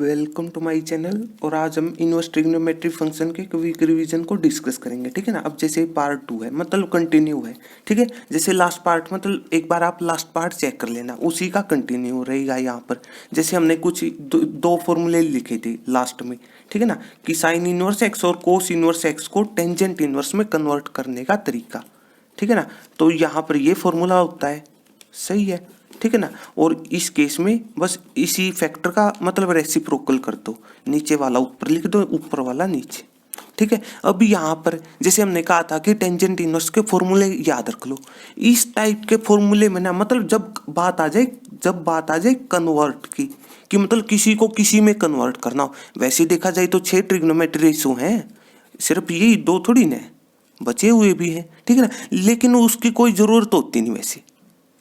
Welcome to my channel. और आज हम इनवर्स ट्रिग्नोमेट्री फंक्शन के क्विक रिवीजन को डिस्कस करेंगे, ठीक है ना। अब जैसे पार्ट 2 है, मतलब कंटिन्यू है, ठीक है। जैसे लास्ट पार्ट, मतलब एक बार आप लास्ट पार्ट चेक कर लेना, उसी का कंटिन्यू रहेगा यहाँ पर। जैसे हमने कुछ दो फॉर्मूले लिखे थे लास्ट में, ठीक है ना, कि साइन इनवर्स एक्स और कोस इनवर्स एक्स को टेंजेंट इनवर्स में कन्वर्ट करने का तरीका, ठीक है ना। तो यहाँ पर ये फॉर्मूला होता है, सही है, ठीक है ना। और इस केस में बस इसी फैक्टर का मतलब रेसिप्रोकल कर दो, नीचे वाला ऊपर लिख दो, ऊपर वाला नीचे, ठीक है। अब यहाँ पर जैसे हमने कहा था कि टेंजेंट इनवर्स के फॉर्मूले याद रख लो। इस टाइप के फॉर्मूले में ना, मतलब जब बात आ जाए कन्वर्ट की, कि मतलब किसी को किसी में कन्वर्ट करना हो। वैसे देखा जाए तो 6 ट्रिग्नोमेट्री रेशो हैं, सिर्फ यही 2 थोड़ी ना है, बचे हुए भी हैं, ठीक है ना। लेकिन उसकी कोई जरूरत होती नहीं। वैसे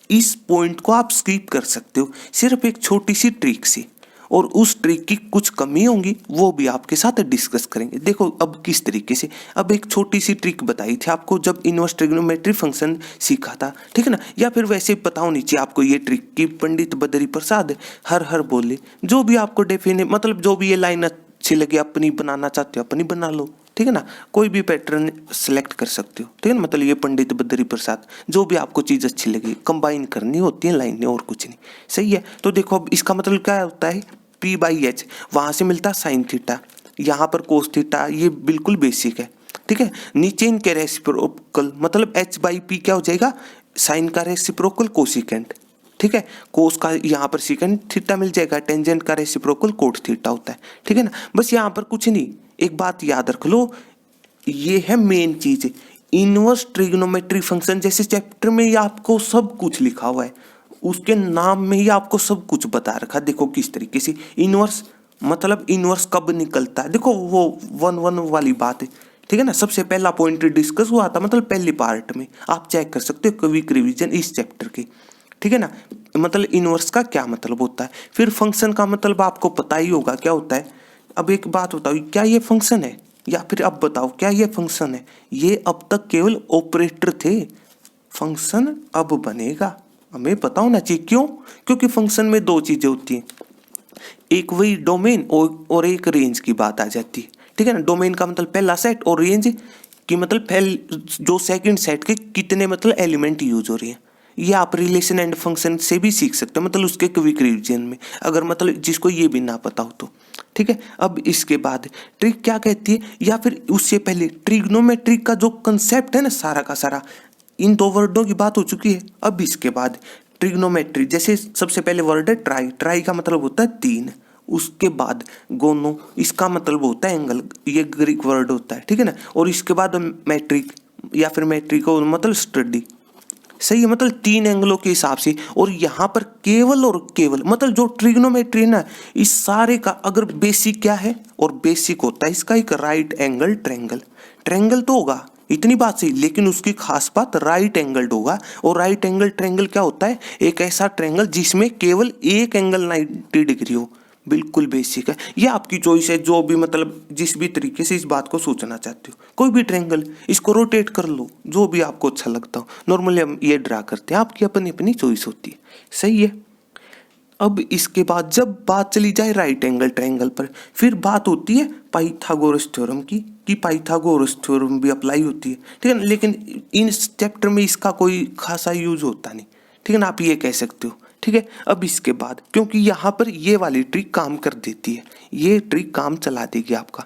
इस पॉइंट को आप स्किप कर सकते हो सिर्फ एक छोटी सी ट्रिक से, और उस ट्रिक की कुछ कमी होंगी वो भी आपके साथ डिस्कस करेंगे। देखो अब किस तरीके से, अब एक छोटी सी ट्रिक बताई थी आपको जब इनवर्स ट्रिग्नोमेट्री फंक्शन सीखा था, ठीक है ना। या फिर वैसे बताओ नीचे आपको ये ट्रिक कि पंडित बद्री प्रसाद हर हर बोले, जो भी आपको डेफिनेट, मतलब जो भी ये लाइन अच्छी लगे, अपनी बनाना चाहते हो अपनी बना लो, ठीक है ना। कोई भी पैटर्न सेलेक्ट कर सकते हो, ठीक है ना। मतलब ये पंडित बद्री प्रसाद, जो भी आपको चीज़ अच्छी लगी कंबाइन करनी होती है लाइनें, और कुछ नहीं, सही है। तो देखो अब इसका मतलब क्या होता है, P/H वहाँ से मिलता है साइन थीटा, यहाँ पर कोस थीटा, ये बिल्कुल बेसिक है, ठीक है। नीचे इनके रेसिप्रोकल, मतलब H/P क्या हो जाएगा, साइन का रेसिप्रोकल कोसिकेंट, ठीक है। कोस का यहाँ पर सीकेंट थीटा मिल जाएगा, टेंजेंट का रेसिप्रोकल कोट थीटा होता है, ठीक है ना। बस यहाँ पर कुछ नहीं, एक बात याद रख लो, ये है मेन चीज। इनवर्स ट्रिग्नोमेट्री फंक्शन जैसे चैप्टर में ही आपको सब कुछ लिखा हुआ है, उसके नाम में ही आपको सब कुछ बता रखा। देखो किस तरीके से इनवर्स, मतलब इनवर्स कब निकलता है, देखो वो 1-1 वाली बात है, ठीक है ना। सबसे पहला पॉइंट डिस्कस हुआ था, मतलब पहले पार्ट में आप चेक कर सकते हो क्विक रिवीजन इस चैप्टर के, ठीक है ना। मतलब इनवर्स का क्या मतलब होता है, फिर फंक्शन का मतलब आपको पता ही होगा क्या होता है। अब एक बात बताओ, क्या ये फंक्शन है, या फिर अब बताओ क्या ये फंक्शन है। ये अब तक केवल ऑपरेटर थे, फंक्शन अब बनेगा, हमें पता होना चाहिए। क्यों? क्योंकि फंक्शन में 2 चीजें होती हैं, एक वही डोमेन और एक रेंज की बात आ जाती है, ठीक है ना। डोमेन का मतलब पहला सेट, और रेंज की मतलब जो सेकंड सेट के कितने मतलब एलिमेंट यूज हो रही हैं। ये आप रिलेशन एंड फंक्शन से भी सीख सकते हो, मतलब उसके क्विक रिवीजन में, अगर मतलब जिसको ये भी ना पता हो तो, ठीक है। अब इसके बाद ट्रिक क्या कहती है, या फिर उससे पहले ट्रिग्नोमेट्री का जो कंसेप्ट है ना, सारा का सारा इन 2 वर्डों की बात हो चुकी है। अब इसके बाद ट्रिग्नोमेट्री, जैसे सबसे पहले वर्ड है ट्राई, ट्राई का मतलब होता है 3। उसके बाद गोनो, इसका मतलब होता है एंगल, ये ग्रीक वर्ड होता है, ठीक है ना। और इसके बाद मैट्रिक, या फिर मैट्रिक को मतलब स्टडी, सही है, मतलब 3 एंगलों के हिसाब से। और यहाँ पर केवल और केवल, मतलब जो ट्रिग्नोमेट्री है ना, इस सारे का अगर बेसिक क्या है, और बेसिक होता है इसका एक राइट एंगल ट्रायंगल। ट्रायंगल तो होगा, इतनी बात सही, लेकिन उसकी खास बात राइट एंगल्ड होगा। और राइट एंगल ट्रायंगल क्या होता है, एक ऐसा ट्रायंगल जिसमें केवल एक एंगल 90 डिग्री हो, बिल्कुल बेसिक है। ये आपकी चॉइस है, जो भी मतलब जिस भी तरीके से इस बात को सोचना चाहते हो, कोई भी ट्रायंगल, इसको रोटेट कर लो, जो भी आपको अच्छा लगता हो। नॉर्मली हम ये ड्रा करते हैं, आपकी अपनी अपनी चॉइस होती है, सही है। अब इसके बाद जब बात चली जाए राइट एंगल ट्रायंगल पर, फिर बात होती है पाइथागोरस थ्योरम की, कि पाइथागोरस थ्योरम भी अप्लाई होती है, ठीक है ना। लेकिन इन चैप्टर में इसका कोई खासा यूज होता नहीं, ठीक है ना, आप ये कह सकते हो, ठीक है। अब इसके बाद क्योंकि यहाँ पर ये वाली ट्रिक काम कर देती है, ये ट्रिक काम चला देगी आपका,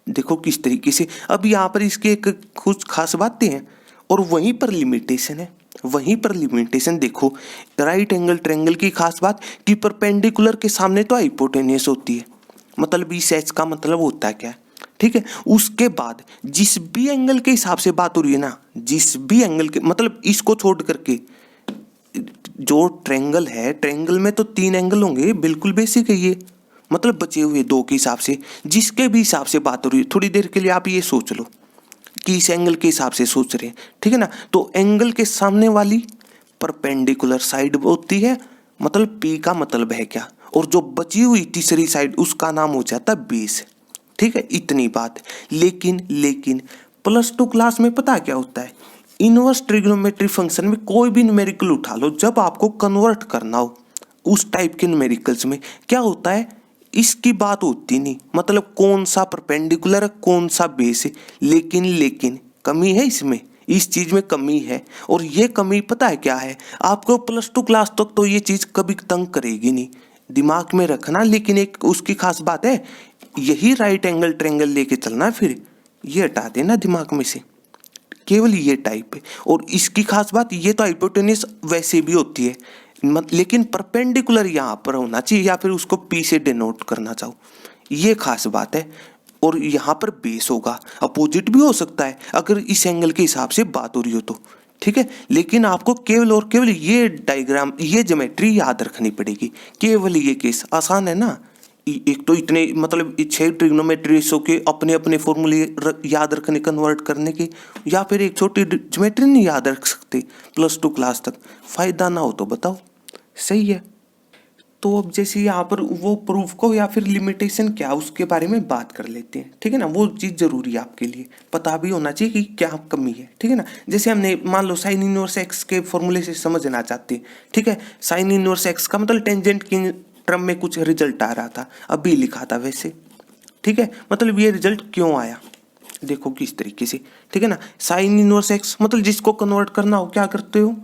देखो किस तरीके से। अब यहाँ पर इसके एक कुछ खास बातें हैं, और वहीं पर लिमिटेशन है, वहीं पर लिमिटेशन देखो। राइट एंगल ट्रायंगल की खास बात कि परपेंडिकुलर के सामने तो हाइपोटेन्यूस होती है, मतलब इस एच का मतलब होता है क्या, ठीक है। उसके बाद जिस भी एंगल के हिसाब से बात हो रही है ना, जिस भी एंगल के, मतलब इसको छोड़ करके जो ट्रायंगल है, ट्रायंगल में तो 3 एंगल होंगे, बिल्कुल बेसिक है ये, मतलब बचे हुए 2 के हिसाब से, जिसके भी हिसाब से बात हो रही है। थोड़ी देर के लिए आप ये सोच लो कि इस एंगल के हिसाब से सोच रहे हैं, ठीक है ना। तो एंगल के सामने वाली परपेंडिकुलर साइड होती है, मतलब P का मतलब है क्या, और जो बची हुई तीसरी साइड उसका नाम हो जाता है बेस, ठीक है। इतनी बात। लेकिन +2 क्लास में पता क्या होता है, इनवर्स ट्रिग्नोमेट्री फंक्शन में कोई भी न्यूमेरिकल उठा लो, जब आपको कन्वर्ट करना हो उस टाइप के न्यूमेरिकल्स में क्या होता है, इसकी बात होती नहीं, मतलब कौन सा परपेंडिकुलर है कौन सा बेस है, लेकिन कमी है इसमें, इस चीज में कमी है। और ये कमी पता है क्या है, आपको +2 क्लास तक तो ये चीज कभी तंग करेगी नहीं, दिमाग में रखना। लेकिन एक उसकी खास बात है, यही राइट एंगल ट्रायंगल लेके चलना है, फिर ये हटा देना दिमाग में से, केवल ये टाइप है। और इसकी खास बात, ये तो हाइपोटेन्यूस वैसे भी होती है, लेकिन परपेंडिकुलर यहाँ पर होना चाहिए, या फिर उसको पी से डिनोट करना चाहो, ये खास बात है। और यहाँ पर बेस होगा, अपोजिट भी हो सकता है अगर इस एंगल के हिसाब से बात हो रही हो तो, ठीक है। लेकिन आपको केवल और केवल ये डायग्राम, ये ज्योमेट्री याद रखनी पड़ेगी, केवल ये केस आसान है ना। एक तो इतने मतलब 6 ट्रिग्नोमेट्रीसों के अपने अपने फॉर्मूले याद रखने, कन्वर्ट करने के, या फिर एक छोटी ज्योमेट्री नहीं याद रख सकते +2 क्लास तक, फायदा ना हो तो बताओ, सही है। तो अब जैसे यहाँ पर वो प्रूफ को या फिर लिमिटेशन क्या उसके बारे में बात कर लेते हैं, ठीक है ना। वो चीज़ जरूरी है आपके लिए, पता भी होना चाहिए कि क्या कमी है, ठीक है ना। जैसे हमने मान लो साइन इनवर्स एक्स के फॉर्मूले से समझना चाहते हैं, ठीक है। साइन इनवर्स एक्स का मतलब टेंजेंट की टर्म में कुछ रिजल्ट आ रहा था, अभी लिखा था वैसे, ठीक है। मतलब ये रिजल्ट क्यों आया, देखो किस तरीके से, ठीक है ना। साइन इनवर्स एक्स मतलब जिसको कन्वर्ट करना हो क्या करते हो,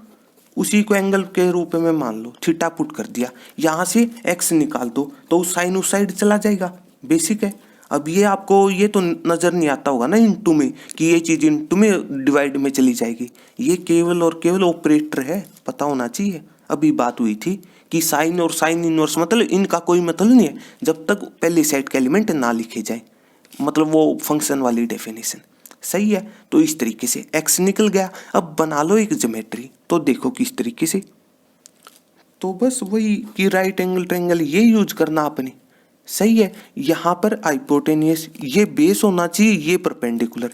उसी को एंगल के रूप में मान लो, थीटा पुट कर दिया, यहाँ से एक्स निकाल दो तो साइन उस साइड चला जाएगा, बेसिक है। अब ये आपको ये तो नजर नहीं आता होगा ना इनटू में, कि ये चीज इनटू में डिवाइड में चली जाएगी, ये केवल और केवल ऑपरेटर है, पता होना चाहिए। अभी बात हुई थी कि साइन और साइन इनवर्स मतलब इनका कोई मतलब नहीं है जब तक पहले सेट के एलिमेंट ना लिखे जाए, मतलब वो फंक्शन वाली डेफिनेशन, सही है। तो इस तरीके से एक्स निकल गया। अब बना लो एक ज्योमेट्री, तो देखो किस तरीके से, तो बस वही कि राइट एंगल ट्रायंगल ये यूज करना आपने, सही है। यहाँ पर हाइपोटेन्यूस ये बेस होना चाहिए, ये परपेंडिकुलर,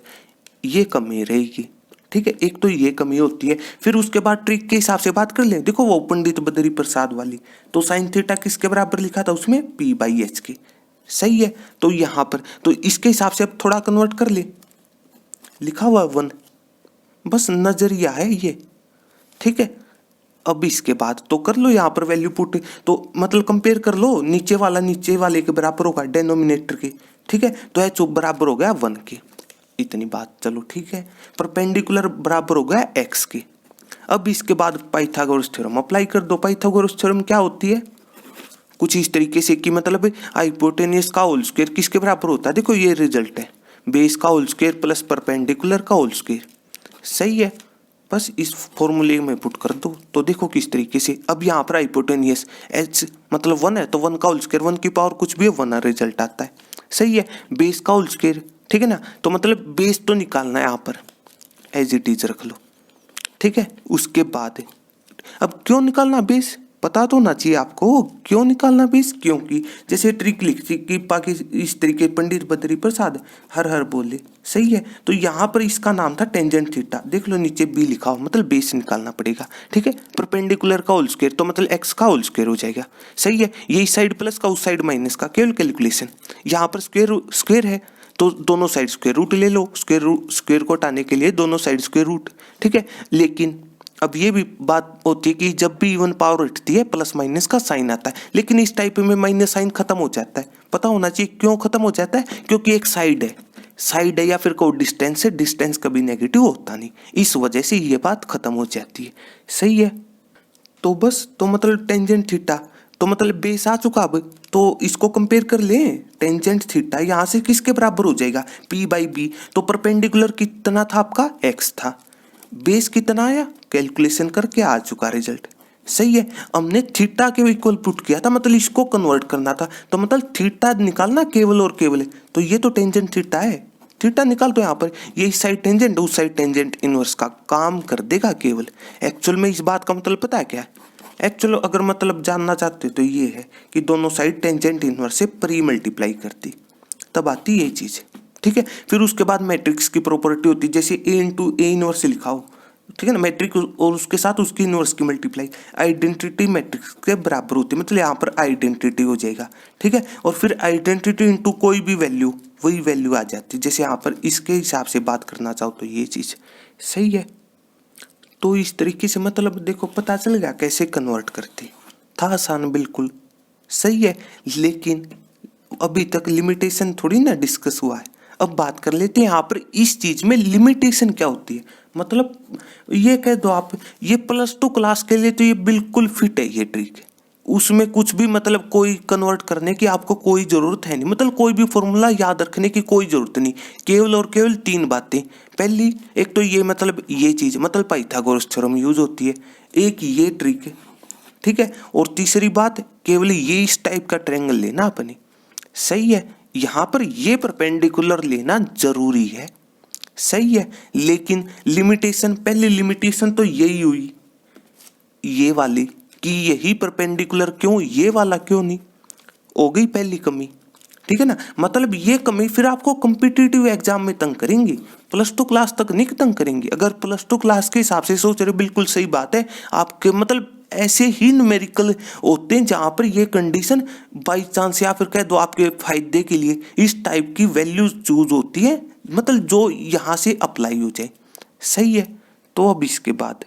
ये कमी रहेगी, ठीक है। एक तो ये कमी होती है। फिर उसके बाद ट्रिक के हिसाब से बात कर ले, देखो वो पंडित बद्री प्रसाद वाली, तो साइन थीटा किसके बराबर लिखा था उसमें, p/h के, सही है। तो यहाँ पर तो इसके हिसाब से अब थोड़ा कन्वर्ट कर ले, लिखा हुआ 1, बस नजरिया है ये, ठीक है। अब इसके बाद तो कर लो यहाँ पर वैल्यू पुट, तो मतलब कंपेयर कर लो, नीचे वाला नीचे वाले के बराबर होगा डेनोमिनेटर के, ठीक है। तो h बराबर हो गया 1 के, इतनी बात चलो ठीक है। परपेंडिकुलर बराबर हो गया x के। अब इसके बाद पाइथागोरस थ्योरम अप्लाई कर दो। पाइथागोरस थ्योरम क्या होती है, कुछ इस तरीके से कि मतलब हाइपोटेन्यूस का होल स्क्वायर किसके बराबर होता है, देखो ये रिजल्ट है, बेस का होल स्क्वायर प्लस परपेंडिकुलर का होल स्क्वायर, सही है। बस इस फॉर्मूले में पुट कर दो, तो देखो किस तरीके से। अब यहाँ पर हाइपोटेन्यूस h मतलब 1 है, तो 1 का होल स्क्वायर, 1 की पावर कुछ भी है 1 रिजल्ट आता है, सही है। बेस का होल स्क्वायर, ठीक है ना, तो मतलब बेस तो निकालना है यहाँ पर, एज इट इज रख लो, ठीक है। उसके बाद अब क्यों निकालना बेस, पता तो होना चाहिए आपको क्यों निकालना बेस, क्योंकि जैसे ट्रिक लिखती कि बाकी इस तरीके पंडित बद्री प्रसाद हर हर बोले, सही है। तो यहाँ पर इसका नाम था टेंजेंट थीटा, देख लो नीचे बी लिखा हो, मतलब बेस निकालना पड़ेगा, ठीक है। परपेंडिकुलर का होल स्क्वायर तो मतलब एक्स का होल स्क्वायर हो जाएगा, सही है। ये इस साइड प्लस का उस साइड माइनस का, केवल कैलकुलेशन। यहाँ पर स्क्वायर है तो दोनों साइड स्क्वायर रूट ले लो, स्क्वायर को हटाने के लिए दोनों साइड स्क्वायर रूट, ठीक है। लेकिन अब ये भी बात होती है कि जब भी इवन पावर हटती है प्लस माइनस का साइन आता है, लेकिन इस टाइप में माइनस साइन खत्म हो जाता है, पता होना चाहिए क्यों खत्म हो जाता है, क्योंकि एक साइड है या फिर कोई डिस्टेंस है, डिस्टेंस कभी नेगेटिव होता नहीं, इस वजह से ये बात खत्म हो जाती है, सही है। तो बस तो मतलब टेंजेंट थीटा तो मतलब बेस आ चुका। अब तो इसको कंपेयर कर ले, टेंजेंट थीटा यहाँ से किसके बराबर हो जाएगा, p/b। तो परपेंडिकुलर कितना था आपका, x था, बेस कितना आया, कैलकुलेशन करके आ चुका रिजल्ट, सही है। हमने थीटा के इक्वल पुट किया था, मतलब इसको कन्वर्ट करना था, तो मतलब थीटा निकालना केवल और केवल, तो ये तो टेंजेंट थीटा है, थीटा निकाल दो यहाँ पर, ये इस साइड टेंजेंट उस साइड टेंजेंट इनवर्स का काम कर देगा केवल। एक्चुअल में इस बात का मतलब पता है क्या है, एक्चुअल अगर मतलब जानना चाहते हो तो ये है कि दोनों साइड टेंजेंट इनवर्स से प्री मल्टीप्लाई करती, तब आती ये चीज़, ठीक है। फिर उसके बाद मैट्रिक्स की प्रॉपर्टी होती है, जैसे a इनवर्स से लिखा हो, ठीक है ना, मैट्रिक्स और उसके साथ उसकी इनवर्स की मल्टीप्लाई आइडेंटिटी मैट्रिक्स के बराबर होती है, मतलब यहाँ पर आइडेंटिटी हो जाएगा, ठीक है। और फिर आइडेंटिटी इनटू कोई भी वैल्यू, वही वैल्यू आ जाती है, जैसे यहाँ पर इसके हिसाब से बात करना चाहो तो ये चीज़, सही है। तो इस तरीके से मतलब देखो पता चल गया कैसे कन्वर्ट करते, था आसान बिल्कुल, सही है। लेकिन अभी तक लिमिटेशन थोड़ी ना डिस्कस हुआ है। अब बात कर लेते हैं यहाँ पर इस चीज में लिमिटेशन क्या होती है। मतलब ये कह दो आप, ये +2 क्लास के लिए तो ये बिल्कुल फिट है ये ट्रिक। उसमें कुछ भी मतलब कोई कन्वर्ट करने की आपको कोई जरूरत है नहीं, मतलब कोई भी फॉर्मूला याद रखने की कोई जरूरत नहीं। केवल और केवल 3 बातें। पहली, एक तो ये मतलब ये चीज मतलब पाइथागोरस थ्योरम यूज होती है, एक ये ट्रिक है, ठीक है। और तीसरी बात, केवल ये इस टाइप का ट्रायंगल लेना अपने, सही है। यहाँ पर ये परपेंडिकुलर लेना जरूरी है, सही है। लेकिन लिमिटेशन, पहली लिमिटेशन तो यही हुई ये वाली कि यही परपेंडिकुलर क्यों, ये वाला क्यों नहीं, हो गई पहली कमी, ठीक है ना। मतलब ये कमी फिर आपको कॉम्पिटिटिव एग्जाम में तंग करेंगी, +2 क्लास तक नहीं तंग करेंगी। अगर +2 क्लास के हिसाब से सोच रहे, बिल्कुल सही बात है आपके, मतलब ऐसे ही न्यूमेरिकल होते हैं जहां पर ये कंडीशन बाई चांस या फिर कह दो आपके फायदे के लिए इस टाइप की वैल्यू चूज होती है, मतलब जो यहां से अप्लाई हो जाए, सही है। तो अब इसके बाद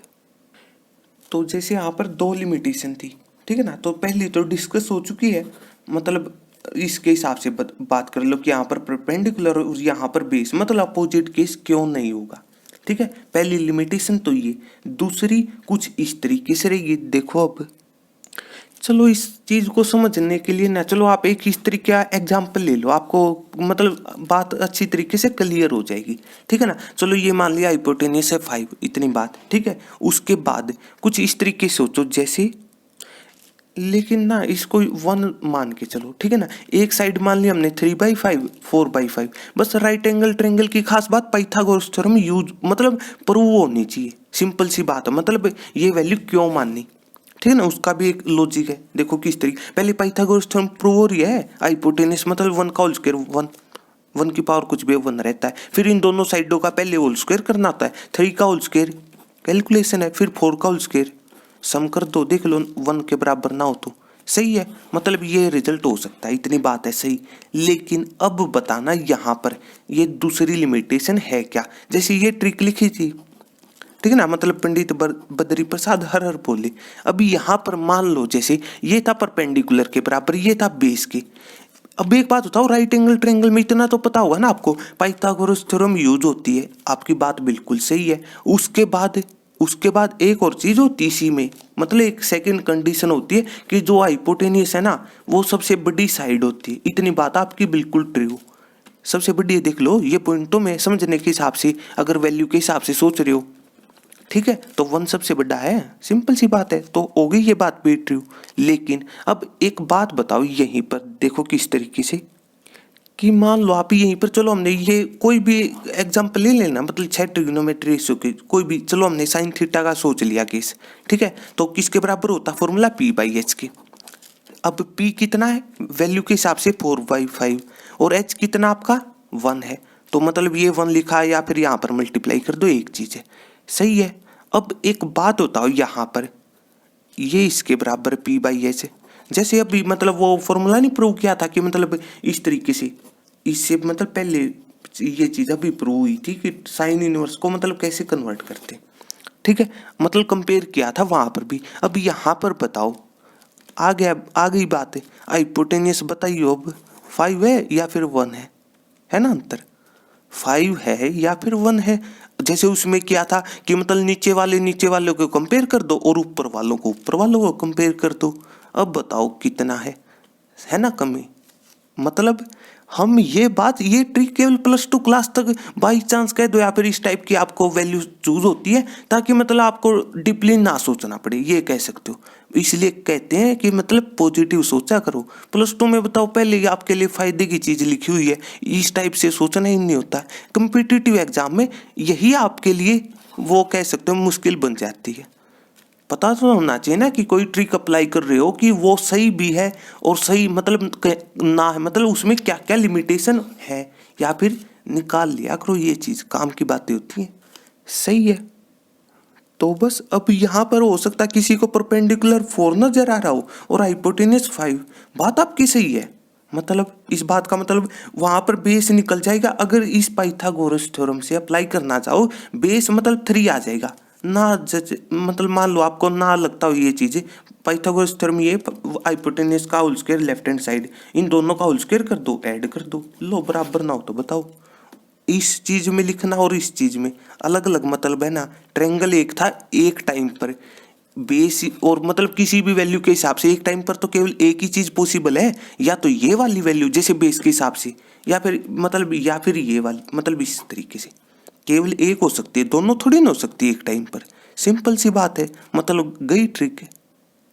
तो जैसे यहाँ पर 2 लिमिटेशन थी, ठीक है ना। तो पहली तो डिस्कस हो चुकी है, मतलब इसके हिसाब से बात कर लो कि यहाँ पर परपेंडिकुलर और यहाँ पर बेस, मतलब अपोजिट केस क्यों नहीं होगा, ठीक है। पहली लिमिटेशन तो ये। दूसरी कुछ इस तरीके से रहेगी, देखो अब चलो इस चीज को समझने के लिए ना, चलो आप एक इस तरीके का एग्जाम्पल ले लो, आपको मतलब बात अच्छी तरीके से क्लियर हो जाएगी, ठीक है ना। चलो ये मान लिया हाइपोटेन्यूस है 5, इतनी बात, ठीक है। उसके बाद कुछ इस तरीके से सोचो जैसे, लेकिन ना इसको 1 मान के चलो, ठीक है ना। एक साइड मान लिया हमने 3/5, 4/5, बस राइट एंगल ट्रायंगल की खास बात पाइथागोरस थ्योरम यूज मतलब प्रूव होनी चाहिए, सिंपल सी बात है। मतलब ये वैल्यू क्यों माननी, ठीक है ना, उसका भी एक लॉजिक है। देखो किस तरीके, पहले पाइथागोरस थ्योरम प्रूव हो रही है, हाइपोटेन्यूस मतलब 1 का होल स्क्वायर 1 की पावर कुछ भी 1 रहता है। फिर इन दोनों साइडों का पहले होल स्क्वायर करना होता है, 3 का होल स्क्वायर कैलकुलेशन है, फिर 4 का होल स्क्वायर सम कर दो, देख लो 1 के बराबर ना हो तो, सही है। मतलब ये रिजल्ट हो सकता है, इतनी बात है, सही। लेकिन अब बताना यहाँ पर ये दूसरी लिमिटेशन है क्या। जैसे ये ट्रिक लिखी थी, ठीक है ना, मतलब पंडित बद्री प्रसाद हर हर बोले। अभी यहाँ पर मान लो जैसे ये था परपेंडिकुलर के बराबर, ये था बेस के। अब एक बात बताओ, राइट एंगल ट्रायंगल में इतना तो पता होगा ना आपको, पाइथागोरस थ्योरम यूज होती है, आपकी बात बिल्कुल सही है। उसके बाद एक और चीज होती है इसी में, मतलब एक सेकंड कंडीशन होती है कि जो हाइपोटेन्यूस है ना वो सबसे बड़ी साइड होती है, इतनी बात आपकी बिल्कुल ट्रू। सबसे बड़ी देख लो, ये पॉइंटों में समझने के हिसाब से अगर वैल्यू के हिसाब से सोच रहे हो, ठीक है, तो 1 सबसे बड़ा है, सिंपल सी बात है, तो हो गई ये बात भी ट्रू। लेकिन अब एक बात बताओ यहीं पर देखो किस तरीके से, कि मान लो आप यहीं पर, चलो हमने ये कोई भी एग्जांपल ले लेना, मतलब 6 ट्रिग्नोमेट्री रेशियो के कोई भी, चलो हमने साइन थीटा का सोच लिया केस, ठीक है। तो किसके बराबर होता फॉर्मूला P/H के। अब P कितना है वैल्यू के हिसाब से 4/5 और H कितना आपका 1 है, तो मतलब ये 1 लिखा है या फिर यहाँ पर मल्टीप्लाई कर दो, एक चीज है, सही है। अब एक बात बताओ यहाँ पर ये इसके बराबर P/H, जैसे अभी मतलब वो फॉर्मूला नहीं प्रूव किया था कि मतलब इस तरीके से, इससे मतलब पहले ये चीज अभी प्रूव हुई थी कि साइन इनवर्स को मतलब कैसे कन्वर्ट करते, ठीक है, मतलब कंपेयर किया था वहां पर भी। अब यहाँ पर बताओ, आ गई बात है, हाइपोटेन्यूस बताइए अब 5 है या फिर 1 है ना अंतर, 5 है या फिर 1 है। जैसे उसमें क्या था कि मतलब नीचे वालों को कंपेयर कर दो और ऊपर वालों को कंपेयर कर दो। अब बताओ कितना है ना कमी। मतलब हम ये ट्रिक केवल +2 क्लास तक बाई चांस कह दो या फिर इस टाइप की आपको वैल्यू चूज होती है ताकि मतलब आपको डीपली ना सोचना पड़े, ये कह सकते हो। इसलिए कहते हैं कि मतलब पॉजिटिव सोचा करो। +2 में बताओ पहले आपके लिए फायदे की चीज लिखी हुई है, इस टाइप से सोचना ही नहीं होता। कॉम्पिटिटिव एग्जाम में यही आपके लिए वो कह सकते हो मुश्किल बन जाती है। पता तो होना चाहिए ना कि कोई ट्रिक अप्लाई कर रहे हो कि वो सही भी है और सही मतलब ना है, मतलब उसमें क्या क्या लिमिटेशन है, या फिर निकाल लिया करो, ये चीज काम की बातें होती हैं, सही है। तो बस अब यहाँ पर हो सकता है किसी को परपेंडिकुलर 4 नजर आ रहा हो और हाइपोटेन्यूस 5, बात आपकी सही है। मतलब इस बात का मतलब वहां पर बेस निकल जाएगा, अगर इस पाइथागोरस थ्योरम से अप्लाई करना चाहो बेस मतलब 3 आ जाएगा, ना मतलब मान लो आपको ना लगता हो ये चीजें, पाइथागोरस थ्योरम ये हाइपोटेन्यूज का whole square left hand side, इन दोनों का होल स्क्वायर कर दो, ऐड कर दो, लो बराबर ना हो तो बताओ। इस चीज में लिखना और इस चीज में अलग अलग मतलब है ना। ट्रायंगल एक था एक टाइम पर, बेस और मतलब किसी भी वैल्यू के हिसाब से एक टाइम पर तो केवल एक ही चीज पॉसिबल है, या तो ये वाली वैल्यू जैसे बेस के हिसाब से, या फिर ये वाली, मतलब इस तरीके से केवल एक हो सकती है, दोनों थोड़ी ना हो सकती एक टाइम पर। सिंपल सी बात है, मतलब गई ट्रिक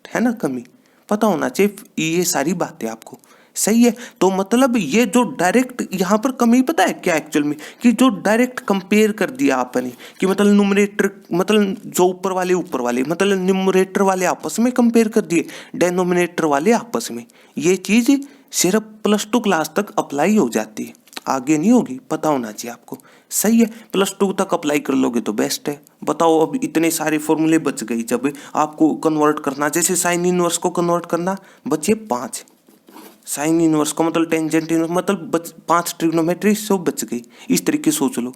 है ना। कमी पता होना चाहिए ये सारी बातें आपको, सही है। तो मतलब ये जो डायरेक्ट यहाँ पर कमी पता है क्या एक्चुअल में, कि जो डायरेक्ट कंपेयर कर दिया आपने कि मतलब न्यूमरेटर, मतलब जो ऊपर वाले मतलब न्यूमरेटर वाले आपस में कंपेयर कर दिए, डेनोमिनेटर वाले आपस में। ये चीज सिर्फ +2 क्लास तक अप्लाई हो जाती है, आगे नहीं होगी, पता होना चाहिए आपको, सही है। +2 तक अप्लाई कर लोगे तो बेस्ट है। बताओ अब इतने सारे फॉर्मूले बच गई, जब आपको कन्वर्ट करना, जैसे साइन इनवर्स को कन्वर्ट करना, बचे 5। साइन इनवर्स को मतलब टेंजेंट इनवर्स, मतलब 5 ट्रिग्नोमेट्री सो बच गई। इस तरीके सोच लो,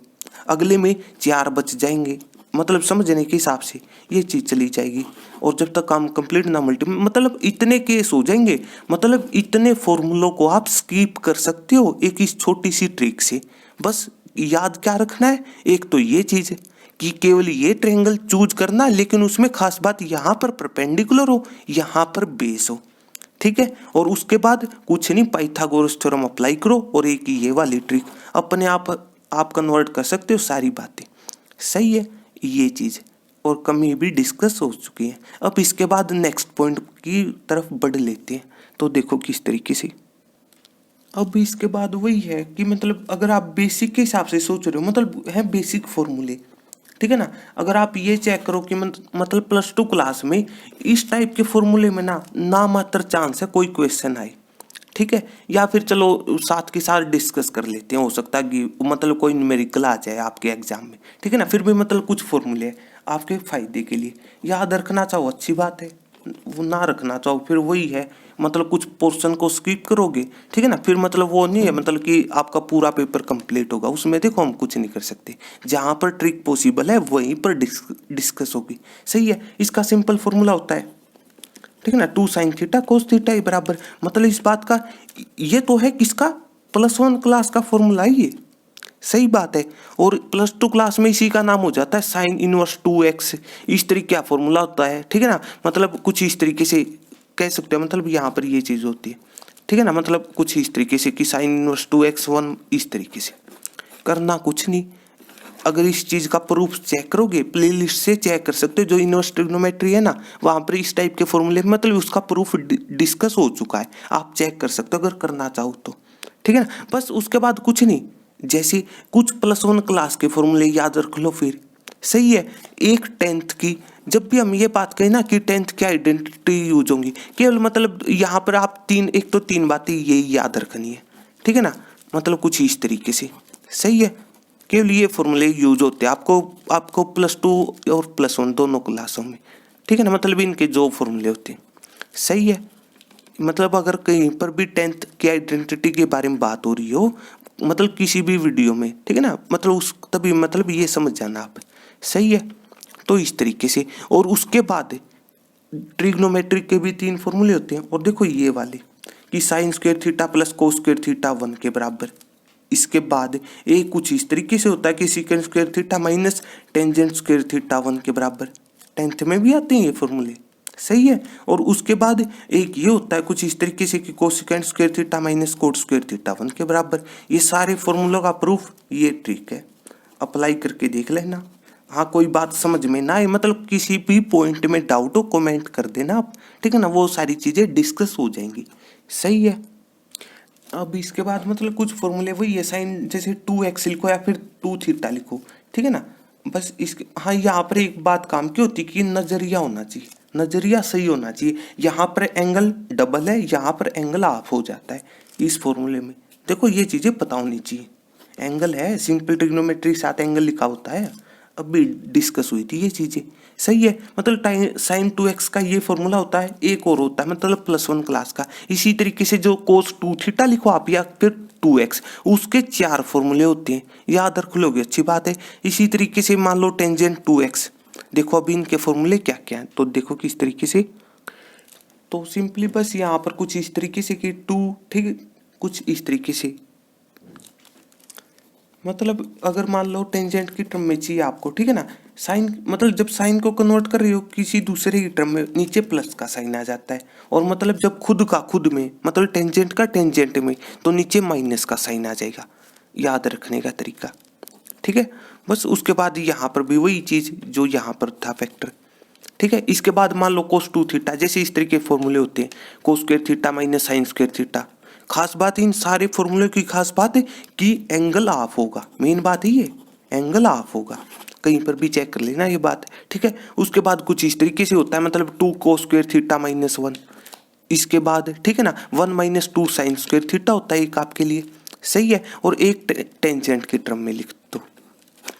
अगले में 4 बच जाएंगे, मतलब समझने के हिसाब से ये चीज चली जाएगी। और जब तक काम कंप्लीट ना मतलब इतने केस हो जाएंगे, मतलब इतने फॉर्मूलों को आप स्किप कर सकते हो एक इस छोटी सी ट्रिक से। बस याद क्या रखना है, एक तो ये चीज है कि केवल ये ट्रायंगल चूज करना, लेकिन उसमें खास बात यहाँ पर परपेंडिकुलर हो, यहाँ पर बेस हो, ठीक है। और उसके बाद कुछ नहीं, पाइथागोरस थ्योरम अप्लाई करो और एक ये वाली ट्रिक अपने आप कन्वर्ट कर सकते हो सारी बातें, सही है ये चीज। और कमी भी डिस्कस हो चुकी है। अब इसके बाद नेक्स्ट पॉइंट की तरफ बढ़ लेते हैं, तो देखो किस तरीके से। अब इसके बाद वही है कि मतलब अगर आप बेसिक के हिसाब से सोच रहे हो, मतलब है बेसिक फॉर्मूले, ठीक है ना। अगर आप ये चेक करो कि मतलब +2 क्लास में इस टाइप के फॉर्मूले में ना मात्र चांस है कोई क्वेश्चन आए, ठीक है। या फिर चलो साथ के साथ डिस्कस कर लेते हैं, हो सकता है कि मतलब कोई न्यूमेरिकल आ जाए आपके एग्जाम में, ठीक है ना। फिर भी मतलब कुछ फॉर्मूले आपके फायदे के लिए याद रखना चाहो अच्छी बात है, वो ना रखना चाहो फिर वही है, मतलब कुछ पोर्शन को स्किप करोगे, ठीक है ना। फिर मतलब वो नहीं है मतलब कि आपका पूरा पेपर कंप्लीट होगा, उसमें देखो हम कुछ नहीं कर सकते। जहाँ पर ट्रिक पॉसिबल है वहीं पर डिस्कस होगी, सही है। इसका सिंपल फॉर्मूला होता है, ठीक है ना, 2 sin थीटा cos थीटा बराबर, मतलब इस बात का ये तो है किसका, +1 क्लास का फॉर्मूला है ये, सही बात है। और +2 क्लास में इसी का नाम हो जाता है साइन इनवर्स 2x, इस तरीके का फॉर्मूला होता है, ठीक है ना। मतलब कुछ इस तरीके से कह सकते हैं, मतलब यहाँ पर ये चीज होती है, ठीक है ना। मतलब कुछ इस तरीके से कि साइन इनवर्स 2x1, इस तरीके से करना कुछ नहीं। अगर इस चीज का प्रूफ चेक करोगे, प्लेलिस्ट से चेक कर सकते हो, जो इनवर्स ट्रिग्नोमेट्री है ना, वहां पर इस टाइप के फॉर्मूले मतलब उसका प्रूफ डिस्कस हो चुका है, आप चेक कर सकते हो अगर करना चाहो तो, ठीक है ना। बस उसके बाद कुछ नहीं, जैसे कुछ +1 क्लास के फॉर्मूले याद रख लो फिर, सही है। एक 10th की, जब भी हम ये बात कहें ना कि 10th की आइडेंटिटी यूज होंगी, केवल मतलब यहाँ पर आप एक तो तीन बातें यही याद रखनी है, ठीक है ना। मतलब कुछ इस तरीके से, सही है। केवल ये फॉर्मूले यूज होते हैं आपको +2 और +1 दोनों क्लासों में, ठीक है ना। मतलब इनके जो फॉर्मूले होते हैं, सही है। मतलब अगर कहीं पर भी 10th की आइडेंटिटी के बारे में बात हो रही हो, मतलब किसी भी वीडियो में, ठीक है ना, मतलब उस तभी मतलब ये समझ जाना आप, सही है। तो इस तरीके से, और उसके बाद ट्रिग्नोमेट्री के भी 3 फॉर्मूले होते हैं। और देखो ये वाले कि sine square theta + cos square theta 1 के बराबर। इसके बाद एक कुछ इस तरीके से होता है कि secant square theta - tangent square theta 1 के बराबर। 10th में भी आते हैं ये फॉर्मूले, सही है। और उसके बाद एक ये होता है कुछ इस तरीके से कि cosecant square theta - coat square theta 1 के बराबर। ये सारे फॉर्मूलों का प्रूफ ये ट्रिक है, अप्लाई करके देख लेना। हाँ, कोई बात समझ में ना आए, मतलब किसी भी पॉइंट में डाउट हो कमेंट कर देना आप, ठीक है ना। वो सारी चीजें डिस्कस हो जाएंगी, सही है। अब इसके बाद मतलब कुछ फॉर्मूले वही है, साइन जैसे 2x लिखो या फिर 2 थीटा लिखो, ठीक है ना। बस इसके हाँ, यहाँ पर एक बात काम की होती है कि नजरिया होना चाहिए, नजरिया सही होना चाहिए। यहाँ पर एंगल डबल है, यहाँ पर एंगल हाफ हो जाता है इस फॉर्मूले में, देखो ये चीजें पता होनी चाहिए। एंगल है, सिंपल ट्रिग्नोमेट्री साथ एंगल लिखा होता है, अभी डिस्कस हुई थी ये चीजें, सही है। मतलब साइन 2x का ये फॉर्मूला होता है, एक और होता है मतलब +1 क्लास का। इसी तरीके से जो कोस 2 थीटा लिखो आप या फिर 2x, उसके 4 फॉर्मूले होते हैं, याद रख लोगे अच्छी बात है। इसी तरीके से मान लो टेंजेंट 2x, देखो अभी इनके फॉर्मूले क्या क्या हैं, तो देखो किस तरीके से, तो सिंपली बस यहाँ पर कुछ इस तरीके से कि 2, ठीक है, कुछ इस तरीके से, मतलब अगर मान लो टेंजेंट की टर्म में चाहिए आपको, ठीक है ना, साइन मतलब जब साइन को कन्वर्ट कर रही हो किसी दूसरे की टर्म में, नीचे प्लस का साइन आ जाता है, और मतलब जब खुद का खुद में, मतलब टेंजेंट का टेंजेंट में, तो नीचे माइनस का साइन आ जाएगा, याद रखने का तरीका, ठीक है। बस उसके बाद यहाँ पर भी वही चीज़ जो यहाँ पर था फैक्टर, ठीक है। इसके बाद मान लो कोस 2 थीटा, जैसे इस तरीके फॉर्मूले होते हैं, cos square theta minus sine square theta. खास बात है इन सारे फॉर्मूले की, खास बात है कि एंगल ऑफ होगा, मेन बात है ये, एंगल ऑफ होगा, कहीं पर भी चेक कर लेना ये बात, ठीक है। उसके बाद कुछ इस तरीके से होता है, मतलब 2 कोस स्क्वायर थीटा माइनस 1, इसके बाद ठीक है ना 1 माइनस 2 साइन स्क्वायर थीटा होता है एक आपके लिए, सही है। और एक टेंजेंट की टर्म में लिख दो,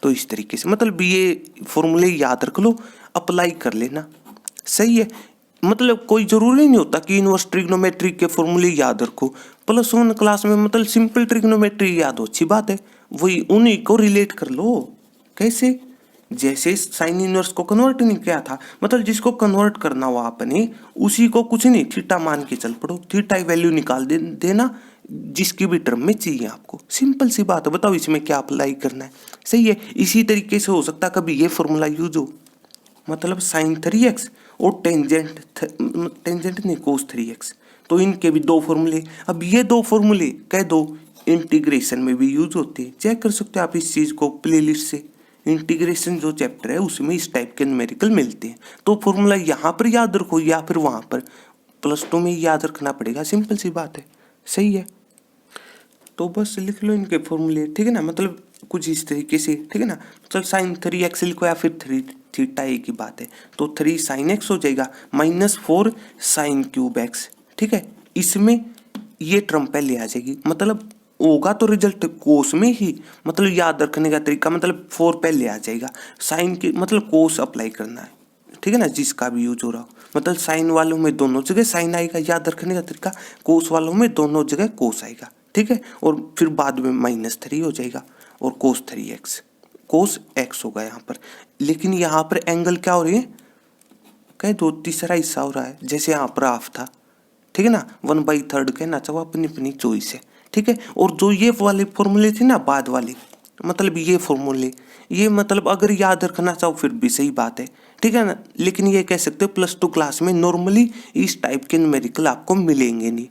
तो इस तरीके से, मतलब ये फॉर्मूले याद रख लो, अप्लाई कर लेना, सही है। मतलब कोई जरूरी नहीं होता कि इनवर्स ट्रिग्नोमेट्री के फॉर्मूले याद रखो, +1 क्लास में मतलब सिंपल ट्रिग्नोमेट्री याद हो, अच्छी बात है, वही उन्हीं को रिलेट कर लो। कैसे? जैसे साइन इनवर्स को कन्वर्ट नहीं किया था, मतलब जिसको कन्वर्ट करना हो आपने उसी को कुछ नहीं थीटा मान के चल पड़ो, थीटा की वैल्यू निकाल देना जिसकी भी टर्म में चाहिए आपको, सिंपल सी बात है। बताओ इसमें क्या अप्लाई करना है, सही है। इसी तरीके से हो सकता है कभी ये फॉर्मूला यूज हो, मतलब साइन 3x और टेंजेंट नहीं कोस 3x, तो इनके भी दो फॉर्मूले। अब ये दो फॉर्मूले कह दो इंटीग्रेशन में भी यूज होते हैं, चेक कर सकते हो आप इस चीज को प्लेलिस्ट से। इंटीग्रेशन जो चैप्टर है उसमें इस टाइप के न्यूमेरिकल मिलते हैं, तो फॉर्मूला यहाँ पर याद रखो या फिर वहाँ पर +2 में याद रखना पड़ेगा, सिंपल सी बात है, सही है। तो बस लिख लो इनके फॉर्मूले, ठीक है ना, मतलब कुछ इस तरीके से, ठीक है ना। चल साइन 3x लिखो या फिर 3 थीटा, एक ही बात है, तो 3 साइन x हो जाएगा -4 साइन क्यूब x, ठीक है। इसमें ये टर्म पहले आ जाएगी, मतलब होगा तो रिजल्ट कोस में ही, मतलब याद रखने का तरीका, मतलब 4 पहले आ जाएगा, साइन के मतलब कोस अप्लाई करना है, ठीक है ना, जिसका भी यूज हो रहा हो, मतलब साइन वालों में दोनों जगह साइन आएगा, याद रखने का तरीका, कोस वालों में दोनों जगह कोस आएगा, ठीक है। और फिर बाद में -3 हो जाएगा और कोस 3x, कोस x होगा यहाँ पर। लेकिन यहाँ पर एंगल क्या हो रही है, कह दो तीसरा हिस्सा हो रहा है, जैसे यहाँ पर हाफ था, ठीक है ना, 1/3 कहना चाहो, अपनी अपनी चॉइस है, ठीक है। और जो ये वाले फॉर्मूले थे ना बाद वाले, मतलब ये फॉर्मूले, ये मतलब अगर याद रखना चाहो फिर भी सही बात है, ठीक है ना। लेकिन ये कह सकते हो +2 क्लास में नॉर्मली इस टाइप के न्यूमेरिकल आपको मिलेंगे नहीं,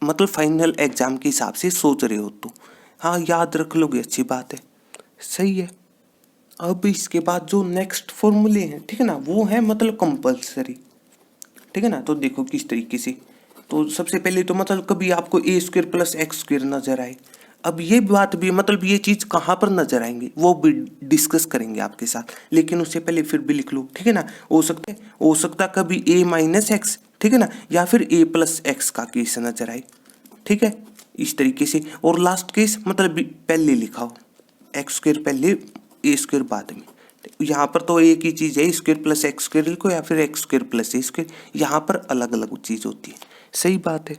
मतलब फाइनल एग्जाम के हिसाब से सोच रहे हो तो हाँ याद रख लोगे, अच्छी बात है, सही है। अब इसके बाद जो नेक्स्ट फॉर्मूले हैं, ठीक है ना, वो है मतलब कंपल्सरी, ठीक है ना। तो देखो किस तरीके से, तो सबसे पहले तो मतलब कभी आपको a² + x² नजर आए, अब ये बात भी मतलब ये चीज कहाँ पर नजर आएंगे वो भी डिस्कस करेंगे आपके साथ, लेकिन उससे पहले फिर भी लिख लो, ठीक है ना। हो सकता कभी a - x, ठीक है ना, या फिर a + x का केस नजर आए, ठीक है, इस तरीके से। और लास्ट केस मतलब पहले लिखा हो, x² पहले a² बाद में, यहाँ पर तो एक ही चीज है, a² + x² लिखो या फिर x² + a², यहाँ पर अलग अलग चीज होती है, सही बात है।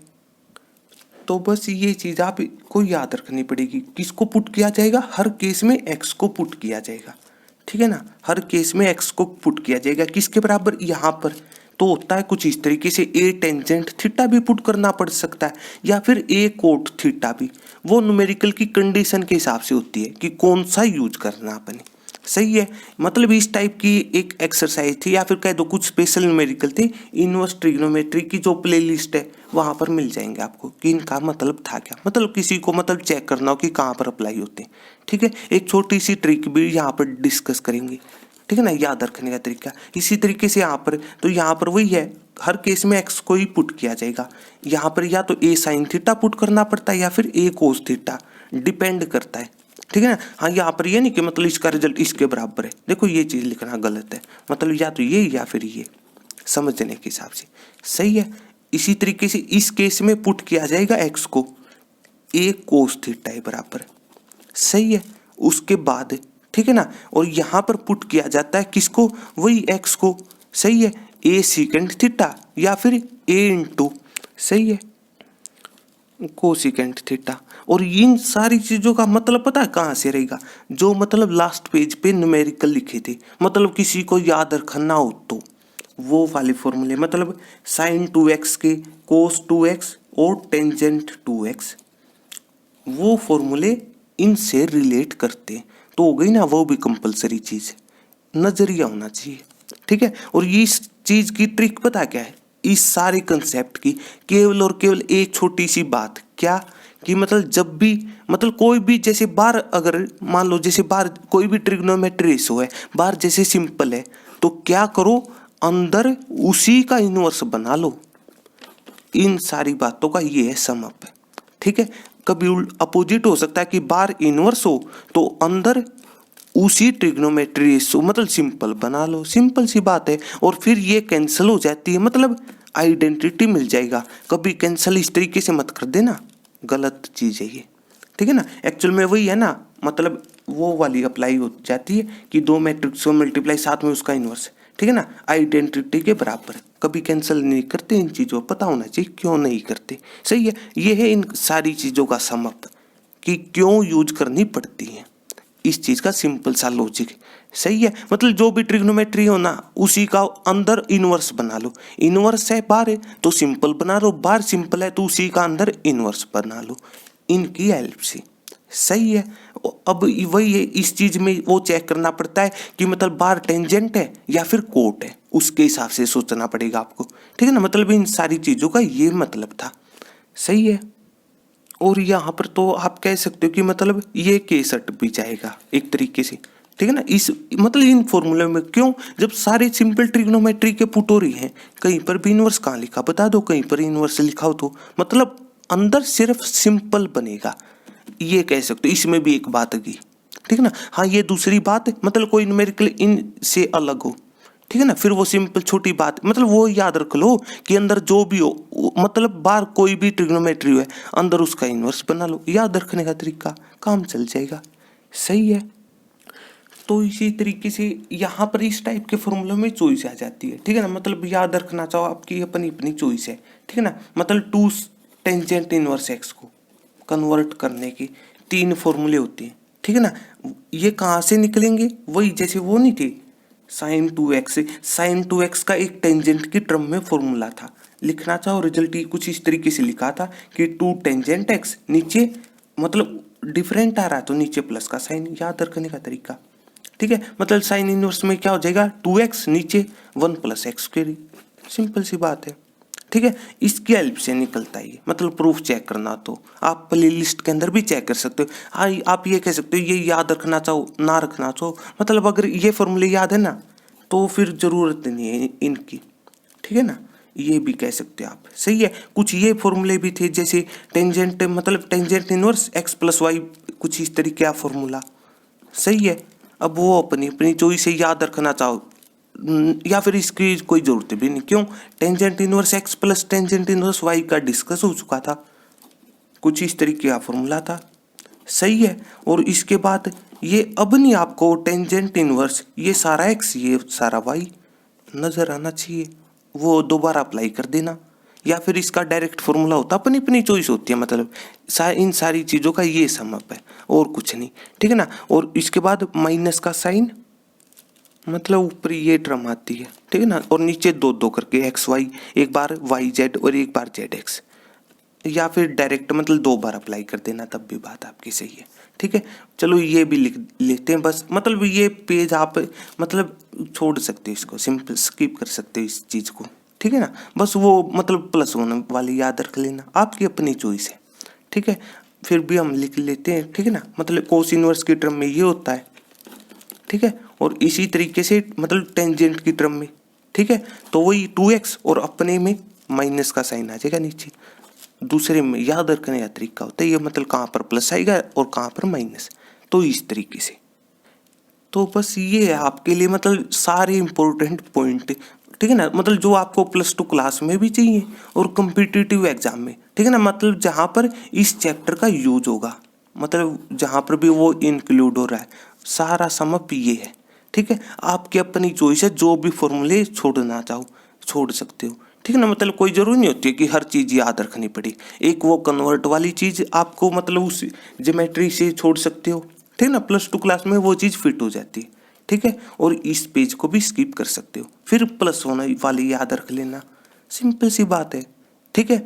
तो बस ये चीज आपको याद रखनी पड़ेगी, किसको पुट किया जाएगा, हर केस में x को पुट किया जाएगा, ठीक है ना, हर केस में x को पुट किया जाएगा, किसके बराबर, यहाँ पर तो होता है कुछ इस तरीके से, a टेंजेंट थीटा भी पुट करना पड़ सकता है, या फिर a कोट थीटा भी, वो न्यूमेरिकल की कंडीशन के हिसाब से होती है कि कौन सा यूज करना अपने, सही है। मतलब इस टाइप की एक एक्सरसाइज थी, या फिर कह दो कुछ स्पेशल न्यूमेरिकल थे, इनवर्स ट्रिग्नोमेट्री की जो प्लेलिस्ट है वहां पर मिल जाएंगे आपको कि इनका मतलब था क्या, मतलब किसी को मतलब चेक करना हो कि कहाँ पर अप्लाई होते हैं, ठीक है। एक छोटी सी ट्रिक भी यहाँ पर डिस्कस करेंगे, ठीक है ना, याद रखने का तरीका। इसी तरीके से यहाँ पर तो यहाँ पर वही है, हर केस में x को ही पुट किया जाएगा, यहाँ पर या तो a sin थीटा पुट करना पड़ता है या फिर a cos थीटा, डिपेंड करता है, ठीक है ना। हाँ यहाँ पर ये नहीं कि मतलब इसका रिजल्ट इसके बराबर है, देखो ये चीज लिखना गलत है, मतलब या तो ये या फिर ये, समझने के हिसाब से, सही है। इसी तरीके से इस केस में पुट किया जाएगा x को a cos थीटा के बराबर, सही है। उसके बाद ठीक है ना, और यहाँ पर पुट किया जाता है किसको, वही x को, सही है, a सेकेंड थीटा या फिर a × सही है। Cosecant theta. और इन सारी चीजों का मतलब पता है कहाँ से रहेगा, जो मतलब लास्ट पेज पे न्यूमेरिकल लिखे थे, मतलब किसी को याद रखना हो तो वो वाले फॉर्मूले, मतलब साइन 2x के कोस 2x और टेंजेंट 2x, वो फॉर्मूले इनसे रिलेट करते हैं। तो हो गई ना, वो भी कंपलसरी चीज है, नजरिया होना चाहिए, ठीक है। और ये इस चीज की ट्रिक पता क्या है, इस सारे कंसेप्ट की केवल और केवल एक छोटी सी बात, क्या कि मतलब जब भी मतलब कोई भी जैसे बार, अगर मान लो जैसे बार कोई भी ट्रिग्नोमेट्री रेशो है, बार जैसे सिंपल है, तो क्या करो, अंदर उसी का इनवर्स बना लो। इन सारी बातों का ये है सम अप, ठीक है। कभी अपोजिट हो सकता है कि बार इनवर्स हो तो अंदर उसी ट्रिग्नोमेट्री रेशो मतलब सिंपल बना लो, सिंपल सी बात है। और फिर ये कैंसिल हो जाती है, मतलब आइडेंटिटी मिल जाएगा। कभी कैंसिल इस तरीके से मत कर देना, गलत चीज है ये, ठीक है ना। एक्चुअल में वही है ना, मतलब वो वाली अप्लाई हो जाती है कि दो मैट्रिक्स को मल्टीप्लाई साथ में उसका इनवर्स, ठीक है ना, आइडेंटिटी के बराबर। कभी कैंसिल नहीं करते, इन चीजों पता होना चाहिए क्यों नहीं करते, सही है। ये है इन सारी चीजों का सम अप कि क्यों यूज करनी पड़ती है, इस चीज का सिंपल सा लॉजिक, सही है। मतलब जो भी ट्रिग्नोमेट्री हो ना, उसी का अंदर इनवर्स बना लो। इनवर्स है बार है तो सिंपल बना लो, बार सिंपल है तो उसी का अंदर इनवर्स बना लो, इनकी हेल्प से, सही है। अब वही है, इस चीज में वो चेक करना पड़ता है कि मतलब बार टेंजेंट है या फिर कोट है, उसके हिसाब से सोचना पड़ेगा आपको, ठीक है ना। मतलब इन सारी चीजों का ये मतलब था, सही है। और यहाँ पर तो आप कह सकते हो कि मतलब ये केस हट भी जाएगा एक तरीके से, ठीक है ना। इस मतलब इन फॉर्मूले में क्यों, जब सारे सिंपल ट्रिग्नोमेट्री के पुटोरी हैं, कहीं पर भी इनवर्स कहाँ लिखा बता दो, कहीं पर इनवर्स लिखा हो तो मतलब अंदर सिर्फ सिंपल बनेगा, ये कह सकते हो। इसमें भी एक बात की, ठीक है ना। हाँ, ये दूसरी बात मतलब कोई न्यूमेरिकल इन से अलग हो, ठीक है ना, फिर वो सिंपल छोटी बात, मतलब वो याद रख लो कि अंदर जो भी हो, मतलब बाहर कोई भी ट्रिग्नोमेट्री है, अंदर उसका इनवर्स बना लो, याद रखने का तरीका, काम चल जाएगा, सही है। तो इसी तरीके से यहाँ पर इस टाइप के फॉर्मूले में चॉइस आ जाती है, ठीक है ना। मतलब याद रखना चाहो, आपकी अपनी अपनी चॉइस है, ठीक है ना। मतलब टू टेंजेंट इनवर्स एक्स को कन्वर्ट करने के 3 फॉर्मूले होते हैं, ठीक है ना। ये कहाँ से निकलेंगे, वही जैसे वो नहीं थे साइन 2x से, साइन 2x का एक टेंजेंट की टर्म में फॉर्मूला था, लिखना चाहो रिजल्ट ही कुछ इस तरीके से लिखा था कि 2 टेंजेंट x, नीचे मतलब डिफरेंट आ रहा तो नीचे प्लस का साइन, याद रखने का तरीका, ठीक है। मतलब साइन इनवर्स में क्या हो जाएगा, 2x नीचे 1 + x², सिंपल सी बात है, ठीक है। इसकी हेल्प से निकलता है, मतलब प्रूफ चेक करना तो आप प्ले लिस्ट के अंदर भी चेक कर सकते हो। हाँ, आप ये कह सकते हो ये याद रखना चाहो ना रखना चाहो, मतलब अगर ये फॉर्मूले याद है ना तो फिर जरूरत नहीं है इनकी, ठीक है ना, ये भी कह सकते हो आप, सही है। कुछ ये फॉर्मूले भी थे जैसे टेंजेंट, मतलब टेंजेंट इनवर्स x + y, कुछ इस तरीके का फॉर्मूला, सही है। अब वो अपनी अपनी चॉइस से याद रखना चाहो या फिर इसकी कोई जरूरत भी नहीं, क्यों, tangent inverse x + tangent inverse y का डिस्कस हो चुका था, कुछ इस तरीके का फॉर्मूला था, सही है। और इसके बाद ये अब नहीं आपको टेंजेंट इनवर्स ये सारा x ये सारा y नजर आना चाहिए, वो दोबारा अप्लाई कर देना, या फिर इसका डायरेक्ट फॉर्मूला होता, अपनी अपनी चॉइस होती है। मतलब इन सारी चीज़ों का ये सम अप है और कुछ नहीं, ठीक है ना। और इसके बाद माइनस का साइन, मतलब ऊपर ये टर्म आती है, ठीक है ना, और नीचे 2 करके एक्स वाई, एक बार वाई जेड और एक बार जेड एक्स, या फिर डायरेक्ट मतलब 2 बार अप्लाई कर देना, तब भी बात आपकी सही है, ठीक है। चलो ये भी लिख लेते हैं बस, मतलब ये पेज आप मतलब छोड़ सकते हो, इसको सिंपल स्किप कर सकते हो इस चीज़ को, ठीक है ना। बस वो मतलब +1 वाली याद रख लेना, आपकी अपनी चॉइस है, ठीक है। फिर भी हम लिख लेते हैं, ठीक है ना। मतलब कोस इनवर्स की टर्म में ये होता है, ठीक है। और इसी तरीके से मतलब टेंजेंट की टर्म में, ठीक है, तो वही 2x और अपने में माइनस का साइन आ जाएगा नीचे, दूसरे में याद रखने का तरीका होता है ये, मतलब कहाँ पर प्लस आएगा और कहाँ पर माइनस, तो इस तरीके से। तो बस ये है आपके लिए मतलब सारे इंपॉर्टेंट पॉइंट, ठीक है ना, मतलब जो आपको +2 क्लास में भी चाहिए और कॉम्पिटिटिव एग्जाम में, ठीक है ना, मतलब जहाँ पर इस चैप्टर का यूज होगा, मतलब जहाँ पर भी वो इंक्लूड हो रहा है, सारा सम अप ये है, ठीक है। आपकी अपनी चॉइस है, जो भी फॉर्मूले छोड़ना चाहो छोड़ सकते हो, ठीक है ना। मतलब कोई जरूरी नहीं होती है कि हर चीज़ याद रखनी पड़ी। एक वो कन्वर्ट वाली चीज़ आपको मतलब उस ज्योमेट्री से छोड़ सकते हो, ठीक है ना। +2 क्लास में वो चीज़ फिट हो जाती है, ठीक है। और इस पेज को भी स्किप कर सकते हो, फिर +1 वाली याद रख लेना, सिंपल सी बात है, ठीक है।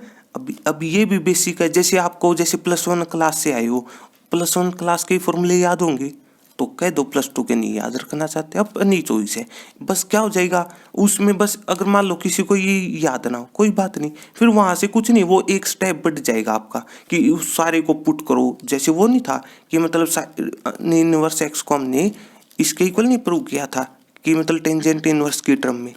अब ये भी बेसिक है। जैसे आपको जैसे +1 क्लास से आए हो, +1 क्लास के फॉर्मूले याद होंगे तो कह दो, +2 के नहीं याद रखना चाहते, अपनी चॉइस है। बस क्या हो जाएगा उसमें, बस अगर मान लो किसी को ये याद ना हो कोई बात नहीं, फिर वहां से कुछ नहीं, वो एक स्टेप बढ़ जाएगा आपका कि उस सारे को पुट करो। जैसे वो नहीं था कि मतलब इनवर्स एक्स को हमने इसके इक्वल नहीं प्रूव किया था कि मतलब टेंजेंट इनवर्स की टर्म में,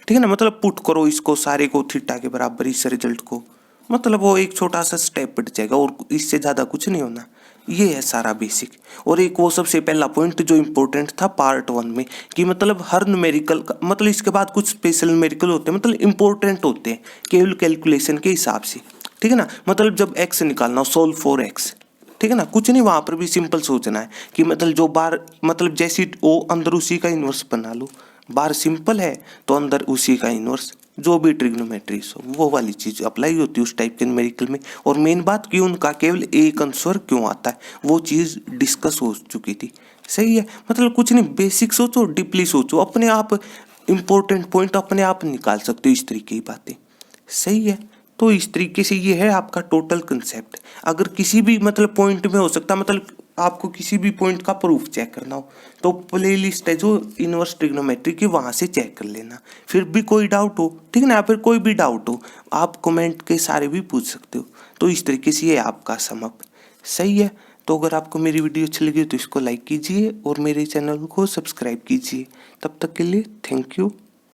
ठीक है ना। मतलब पुट करो इसको सारे को थीटा के बराबर इस रिजल्ट को, मतलब वो एक छोटा सा स्टेप बढ़ जाएगा और इससे ज़्यादा कुछ नहीं होना। ये है सारा बेसिक। और एक वो सबसे पहला पॉइंट जो इम्पोर्टेंट था पार्ट 1 में कि मतलब हर न्यूमेरिकल का मतलब इसके बाद कुछ स्पेशल न्यूमेरिकल होते हैं, मतलब इम्पोर्टेंट होते हैं केवल कैलकुलेशन के हिसाब से, ठीक है ना। मतलब जब एक्स निकालना हो, सोल्व फॉर एक्स, ठीक है ना, कुछ नहीं वहां पर भी सिंपल सोचना है कि मतलब जो बार मतलब जैसी वो अंदर उसी का इन्वर्स बना लो। बार सिंपल है तो अंदर उसी का इन्वर्स, जो भी ट्रिग्नोमेट्रीज हो वो वाली चीज अप्लाई होती है उस टाइप के न्यूमेरिकल में। और मेन बात कि उनका केवल एक आंसर क्यों आता है वो चीज डिस्कस हो चुकी थी। सही है। मतलब कुछ नहीं, बेसिक सोचो, डीपली सोचो, अपने आप इंपॉर्टेंट पॉइंट अपने आप निकाल सकते हो इस तरीके की बातें। सही है। तो इस तरीके से ये है आपका टोटल कंसेप्ट। अगर किसी भी मतलब पॉइंट में हो सकता, मतलब आपको किसी भी पॉइंट का प्रूफ चेक करना हो तो प्लेलिस्ट है जो इनवर्स ट्रिग्नोमेट्री की, वहां से चेक कर लेना। फिर भी कोई डाउट हो, ठीक है ना, फिर कोई भी डाउट हो आप कमेंट के सारे भी पूछ सकते हो। तो इस तरीके से ये आपका समअप। सही है। तो अगर आपको मेरी वीडियो अच्छी लगी तो इसको लाइक कीजिए और मेरे चैनल को सब्सक्राइब कीजिए। तब तक के लिए थैंक यू।